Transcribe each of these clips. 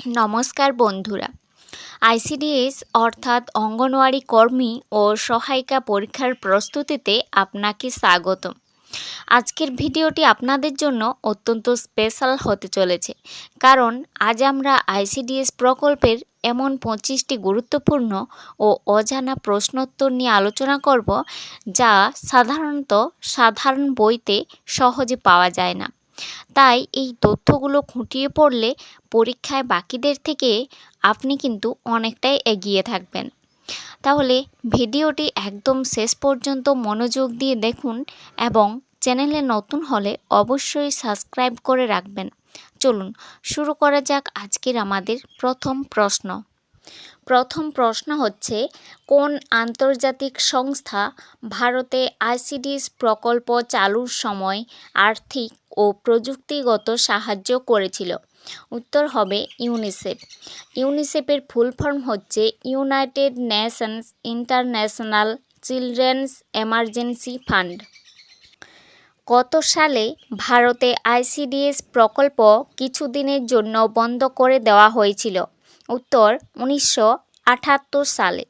নমস্কার বন্ধুরা, আইসিডিএস অর্থাৎ অঙ্গনওয়াড়ি কর্মী ও সহায়িকা পরীক্ষার প্রস্তুতিতে আপনাকে স্বাগতম। আজকের ভিডিওটি আপনাদের জন্য অত্যন্ত স্পেশাল হতে চলেছে, কারণ আজ আমরা আইসিডিএস প্রকল্পের এমন 25টি গুরুত্বপূর্ণ ও অজানা প্রশ্নোত্তর নিয়ে আলোচনা করব, যা সাধারণত সাধারণ বইতে সহজে পাওয়া যায় না। তাই এই তথ্যগুলো খুঁটিয়ে পড়লে পরীক্ষায় বাকিদের থেকে আপনি কিন্তু অনেকটাই এগিয়ে থাকবেন। তাহলে ভিডিওটি একদম শেষ পর্যন্ত মনোযোগ দিয়ে দেখুন এবং চ্যানেলে নতুন হলে অবশ্যই সাবস্ক্রাইব করে রাখবেন। চলুন শুরু করা যাক আজকের আমাদের প্রথম প্রশ্ন হচ্ছে, কোন আন্তর্জাতিক সংস্থা ভারতে আইসিডিএস প্রকল্প চালুর সময় আর্থিক ও প্রযুক্তিগত সাহায্য করেছিল? উত্তর হবে ইউনিসেফ। ইউনিসেফের ফুল ফর্ম হচ্ছে United Nations international children's emergency fund. কত সালে ভারতে আইসিডিএস প্রকল্প কিছুদিনের জন্য বন্ধ করে দেওয়া হয়েছিল? উত্তর 1978 সালে।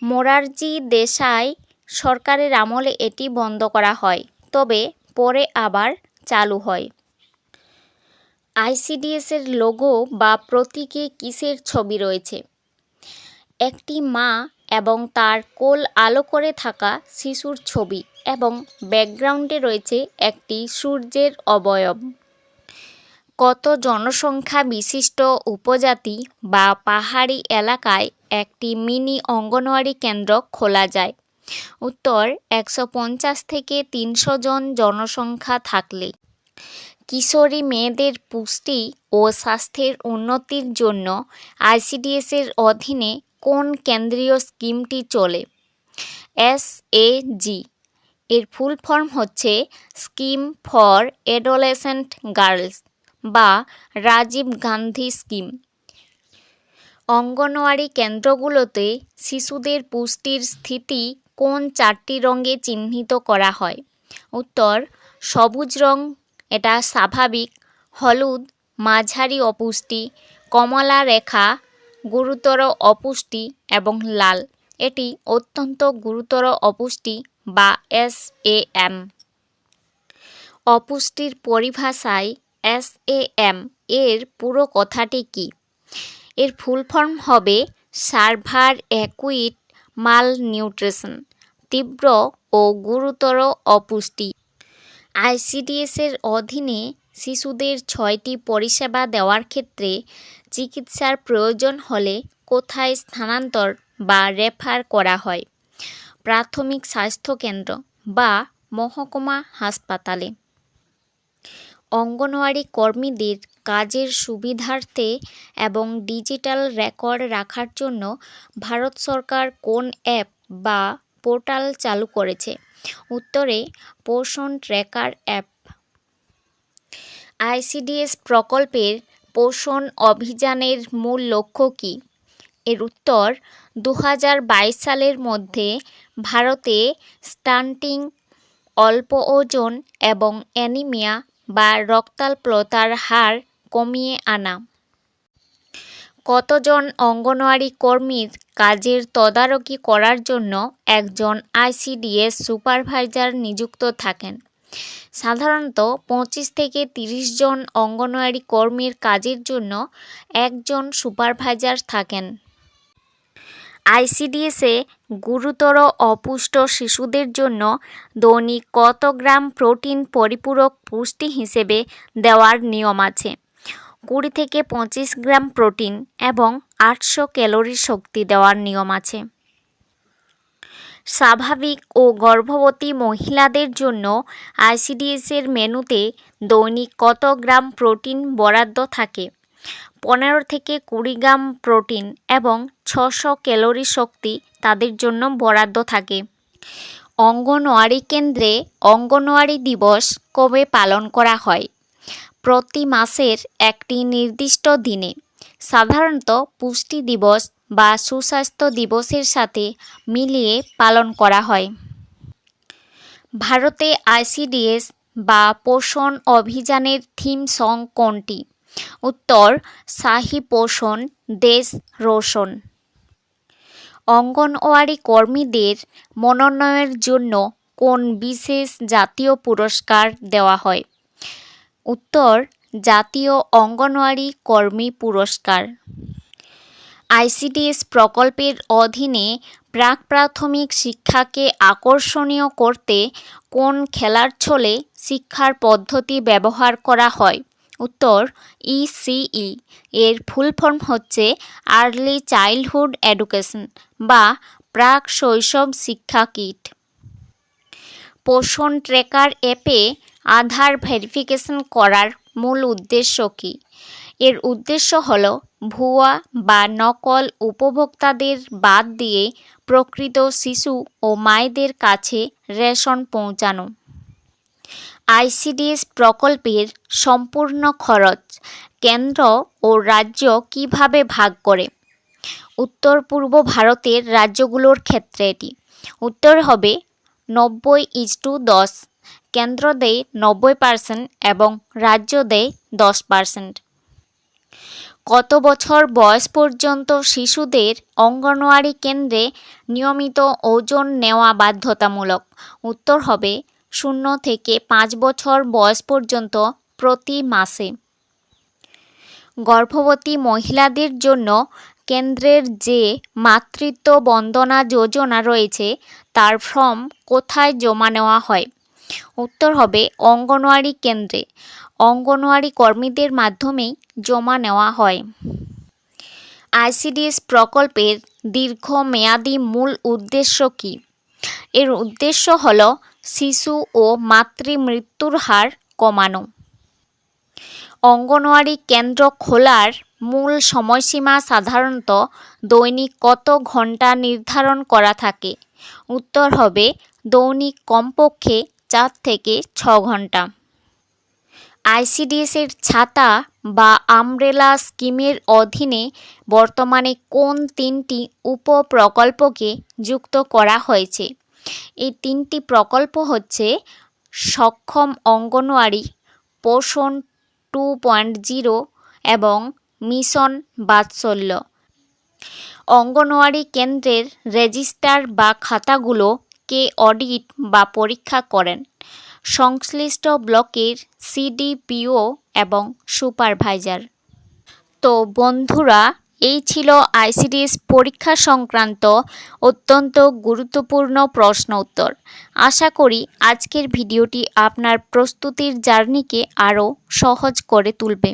মোরারজি দেশাই সরকারের আমলে এটি বন্ধ করা হয়, তবে পরে আবার চালু হয়। আইসিডিএসের লোগো বা প্রতীকে কিসের ছবি রয়েছে? একটি মা এবং তার কোল আলো করে থাকা শিশুর ছবি এবং ব্যাকগ্রাউন্ডে রয়েছে একটি সূর্যের অবয়ব। কত জনসংখ্যা বিশিষ্ট উপজাতি বা পাহাড়ি এলাকায় একটি মিনি অঙ্গনওয়াড়ি কেন্দ্র খোলা যায়? উত্তর 150 থেকে 300 জন জনসংখ্যা থাকলে। কিশোরী মেয়েদের পুষ্টি ও স্বাস্থ্যের উন্নতির জন্য আইসিডিএসের অধীনে কোন কেন্দ্রীয় স্কিমটি চলে? SAG। এর ফুল ফর্ম হচ্ছে স্কিম ফর অ্যাডোলেসেন্ট গার্লস বা রাজীব গান্ধী স্কিম। অঙ্গনওয়াড়ি কেন্দ্রগুলোতে শিশুদের পুষ্টির স্থিতি কোন 4টি রঙে চিহ্নিত করা হয়? উত্তর সবুজ রং, এটা স্বাভাবিক; হলুদ, মাঝারি অপুষ্টি; কমলা রেখা, গুরুতর অপুষ্টি; এবং লাল, এটি অত্যন্ত গুরুতর অপুষ্টি বা SAM। অপুষ্টির পরিভাষায় SAM এর পুরো কথাটি কি? এর ফুল ফর্ম হবে সারভার অ্যাকুইট মাল নিউট্রিশন, তীব্র ও গুরুতর অপুষ্টি। আইসিডিএসের অধীনে শিশুদের 6টি পরিষেবা দেওয়ার ক্ষেত্রে চিকিৎসার প্রয়োজন হলে কোথায় স্থানান্তর বা রেফার করা হয়? প্রাথমিক স্বাস্থ্যকেন্দ্র বা মহকুমা হাসপাতালে। অঙ্গনওয়াড়ি কর্মীদের কাজের সুবিধার্থে এবং ডিজিটাল রেকর্ড রাখার জন্য ভারত সরকার কোন অ্যাপ বা পোর্টাল চালু করেছে? উত্তরে পোষণ ট্র্যাকার অ্যাপ। আইসিডিএস প্রকল্পের পোষণ অভিযানের মূল লক্ষ্য কী? এর উত্তর 2022 সালের মধ্যে ভারতে স্টান্টিং, অল্প ওজন এবং অ্যানিমিয়া বা রক্তাল্পতার হার কমিয়ে আনা। কতজন অঙ্গনওয়াড়ি কর্মীর কাজের তদারকি করার জন্য একজন আইসিডিএস সুপারভাইজার নিযুক্ত থাকেন? সাধারণত 25 থেকে 30 জন অঙ্গনওয়াড়ি কর্মীর কাজের জন্য একজন সুপারভাইজার থাকেন। আইসিডিএসে গুরুতর অপুষ্ট শিশুদের জন্য দৈনিক কত গ্রাম প্রোটিন পরিপূরক পুষ্টি হিসেবে দেওয়ার নিয়ম আছে? 20 থেকে 25 গ্রাম প্রোটিন এবং 800 ক্যালোরি শক্তি দেওয়ার নিয়ম আছে। স্বাভাবিক ও গর্ভবতী মহিলাদের জন্য আইসিডিএসের মেনুতে দৈনিক কত গ্রাম প্রোটিন বরাদ্দ থাকে? 15 থেকে 20 গ্রাম প্রোটিন এবং 600 ক্যালোরি শক্তি তাদের জন্য বরাদ্দ থাকে। অঙ্গনওয়াড়ি কেন্দ্রে অঙ্গনওয়াড়ি দিবস কবে পালন করা হয়? প্রতি মাসের একটি নির্দিষ্ট দিনে, সাধারণত পুষ্টি দিবস বা সুস্বাস্থ্য দিবসের সাথে মিলিয়ে পালন করা হয়। ভারতে আইসিডিএস বা পোষণ অভিযানের থিম সং কোনটি? উত্তর শাহী পোষণ দেশ রোশন। অঙ্গনওয়াড়ি কর্মীদের মনোনয়নের জন্য কোন বিশেষ জাতীয় পুরস্কার দেওয়া হয়? উত্তর জাতীয় অঙ্গনওয়াড়ি কর্মী পুরস্কার। আইসিডিএস প্রকল্পের অধীনে প্রাক প্রাথমিক শিক্ষাকে আকর্ষণীয় করতে কোন খেলার ছলে শিক্ষার পদ্ধতি ব্যবহার করা হয়? উত্তর ইসিই। এর ফুল ফর্ম হচ্ছে আর্লি চাইল্ডহুড এডুকেশন বা প্রাক শৈশব শিক্ষা কিট। পোষণ ট্র্যাকার অ্যাপে আধার ভেরিফিকেশন করার মূল উদ্দেশ্য কী? এর উদ্দেশ্য হল ভুয়া বা নকল উপভোক্তাদের বাদ দিয়ে প্রকৃত শিশু ও মায়েদের কাছে রেশন পৌঁছানো। আইসিডিএস প্রকল্পের সম্পূর্ণ খরচ কেন্দ্র ও রাজ্য কিভাবে ভাগ করে? উত্তর পূর্ব ভারতের রাজ্যগুলোর ক্ষেত্রে এটি উত্তর হবে 90:10। কেন্দ্র দেয় 90% এবং রাজ্য দেয় 10%। কত বছর বয়স পর্যন্ত শিশুদের অঙ্গনওয়াড়ি কেন্দ্রে নিয়মিত ওজন নেওয়া বাধ্যতামূলক? উত্তর হবে 0 থেকে 5 বছর বয়স পর্যন্ত প্রতি মাসে। গর্ভবতী মহিলাদের জন্য কেন্দ্রের যে মাতৃত্ব বন্দনা যোজনা রয়েছে তার ফর্ম কোথায় জমা নেওয়া হয়? উত্তর হবে অঙ্গনওয়াড়ি কেন্দ্রে। অঙ্গনওয়াড়ি কর্মীদের মাধ্যমেই জমা নেওয়া হয়। আইসিডিএস প্রকল্পের দীর্ঘমেয়াদী মূল উদ্দেশ্য কী? এর উদ্দেশ্য হল শিশু ও মাতৃমৃত্যুর হার কমানো। অঙ্গনওয়াড়ি কেন্দ্র খোলার মূল সময়সীমা সাধারণত দৈনিক কত ঘন্টা নির্ধারণ করা থাকে? উত্তর হবে দৈনিক কমপক্ষে 4 থেকে 6 ঘন্টা। আইসিডিএসের ছাতা বা আমব্রেলা স্কিমের অধীনে বর্তমানে কোন 3টি উপপ্রকল্পকে যুক্ত করা হয়েছে? এই 3টি প্রকল্প হচ্ছে সক্ষম অঙ্গনওয়াড়ি, পোষণ 2.0 এবং মিশন বাৎসল্য। অঙ্গনওয়াড়ি কেন্দ্রের রেজিস্টার বা খাতাগুলো কে অডিট বা পরীক্ষা করেন? সংশ্লিষ্ট ব্লকের সিডিপিও এবং সুপারভাইজার। তো বন্ধুরা, এই ছিল আইসিডিএস পরীক্ষা সংক্রান্ত অত্যন্ত গুরুত্বপূর্ণ প্রশ্ন উত্তর। আশা করি আজকের ভিডিওটি আপনার প্রস্তুতির জার্নিকে আরও সহজ করে তুলবে।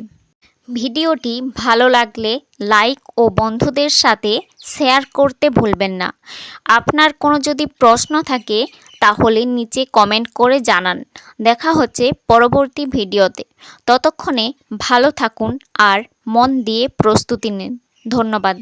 ভিডিওটি ভালো লাগলে লাইক ও বন্ধুদের সাথে শেয়ার করতে ভুলবেন না। আপনার কোনো যদি প্রশ্ন থাকে তাহলে নিচে কমেন্ট করে জানান। দেখা হচ্ছে পরবর্তী ভিডিওতে। ততক্ষণে ভালো থাকুন আর মন দিয়ে প্রস্তুতি নিন। ধন্যবাদ।